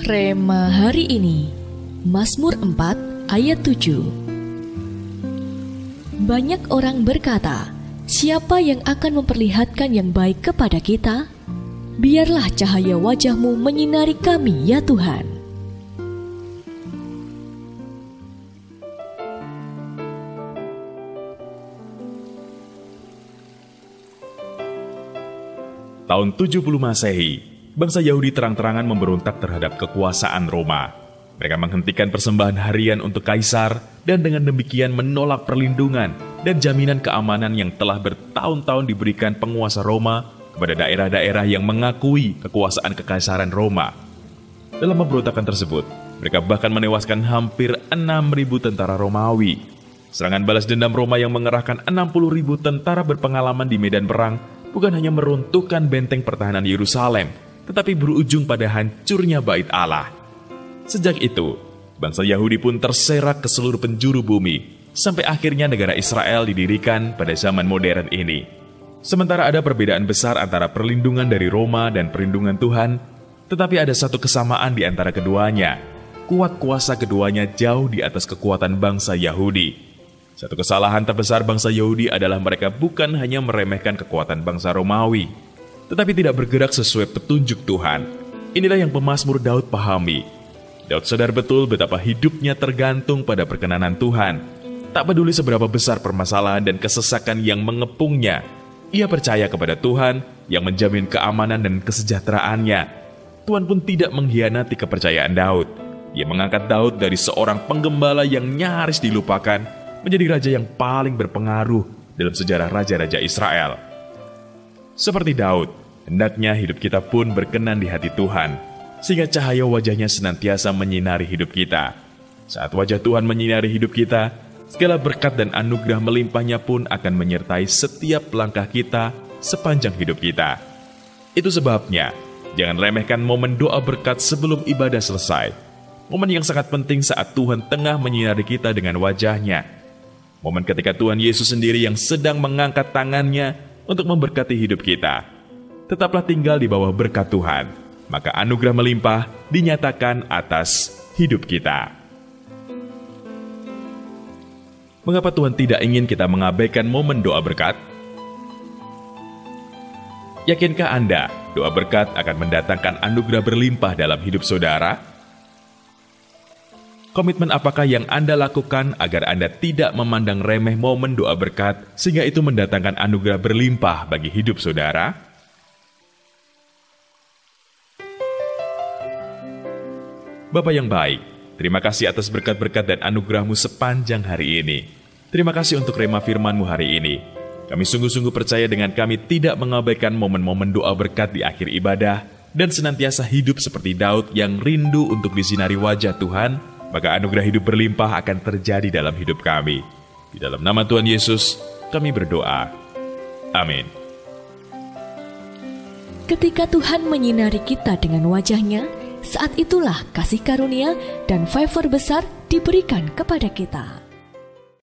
Rema hari ini, Mazmur 4 ayat 7. Banyak orang berkata, siapa yang akan memperlihatkan yang baik kepada kita? Biarlah cahaya wajah-Mu menyinari kami, ya Tuhan. Tahun 70 Masehi, bangsa Yahudi terang-terangan memberontak terhadap kekuasaan Roma. Mereka menghentikan persembahan harian untuk kaisar dan dengan demikian menolak perlindungan dan jaminan keamanan yang telah bertahun-tahun diberikan penguasa Roma kepada daerah-daerah yang mengakui kekuasaan kekaisaran Roma. Dalam pemberontakan tersebut, mereka bahkan menewaskan hampir 6.000 tentara Romawi. Serangan balas dendam Roma yang mengerahkan 60.000 tentara berpengalaman di medan perang bukan hanya meruntuhkan benteng pertahanan Yerusalem, tetapi berujung pada hancurnya bait Allah. Sejak itu, bangsa Yahudi pun terserak ke seluruh penjuru bumi, sampai akhirnya negara Israel didirikan pada zaman modern ini. Sementara ada perbedaan besar antara perlindungan dari Roma dan perlindungan Tuhan, tetapi ada satu kesamaan di antara keduanya. Kuat kuasa keduanya jauh di atas kekuatan bangsa Yahudi. Satu kesalahan terbesar bangsa Yahudi adalah mereka bukan hanya meremehkan kekuatan bangsa Romawi, tetapi tidak bergerak sesuai petunjuk Tuhan. Inilah yang pemazmur Daud pahami. Daud sadar betul betapa hidupnya tergantung pada perkenanan Tuhan. Tak peduli seberapa besar permasalahan dan kesesakan yang mengepungnya, ia percaya kepada Tuhan yang menjamin keamanan dan kesejahteraannya. Tuhan pun tidak mengkhianati kepercayaan Daud. Ia mengangkat Daud dari seorang penggembala yang nyaris dilupakan menjadi raja yang paling berpengaruh dalam sejarah raja-raja Israel. Seperti Daud, hendaknya hidup kita pun berkenan di hati Tuhan, sehingga cahaya wajahnya senantiasa menyinari hidup kita. Saat wajah Tuhan menyinari hidup kita, segala berkat dan anugerah melimpahnya pun akan menyertai setiap langkah kita sepanjang hidup kita. Itu sebabnya, jangan remehkan momen doa berkat sebelum ibadah selesai. Momen yang sangat penting saat Tuhan tengah menyinari kita dengan wajahnya. Momen ketika Tuhan Yesus sendiri yang sedang mengangkat tangannya untuk memberkati hidup kita. Tetaplah tinggal di bawah berkat Tuhan, maka anugerah melimpah dinyatakan atas hidup kita. Mengapa Tuhan tidak ingin kita mengabaikan momen doa berkat? Yakinkah Anda doa berkat akan mendatangkan anugerah berlimpah dalam hidup saudara? Komitmen apakah yang Anda lakukan agar Anda tidak memandang remeh momen doa berkat sehingga itu mendatangkan anugerah berlimpah bagi hidup saudara? Bapa yang baik, terima kasih atas berkat-berkat dan anugerah-Mu sepanjang hari ini. Terima kasih untuk rema firman-Mu hari ini. Kami sungguh-sungguh percaya dengan kami tidak mengabaikan momen-momen doa berkat di akhir ibadah dan senantiasa hidup seperti Daud yang rindu untuk disinari wajah Tuhan, maka anugerah hidup berlimpah akan terjadi dalam hidup kami. Di dalam nama Tuhan Yesus, kami berdoa. Amin. Ketika Tuhan menyinari kita dengan wajah-Nya, saat itulah kasih karunia dan favor besar diberikan kepada kita.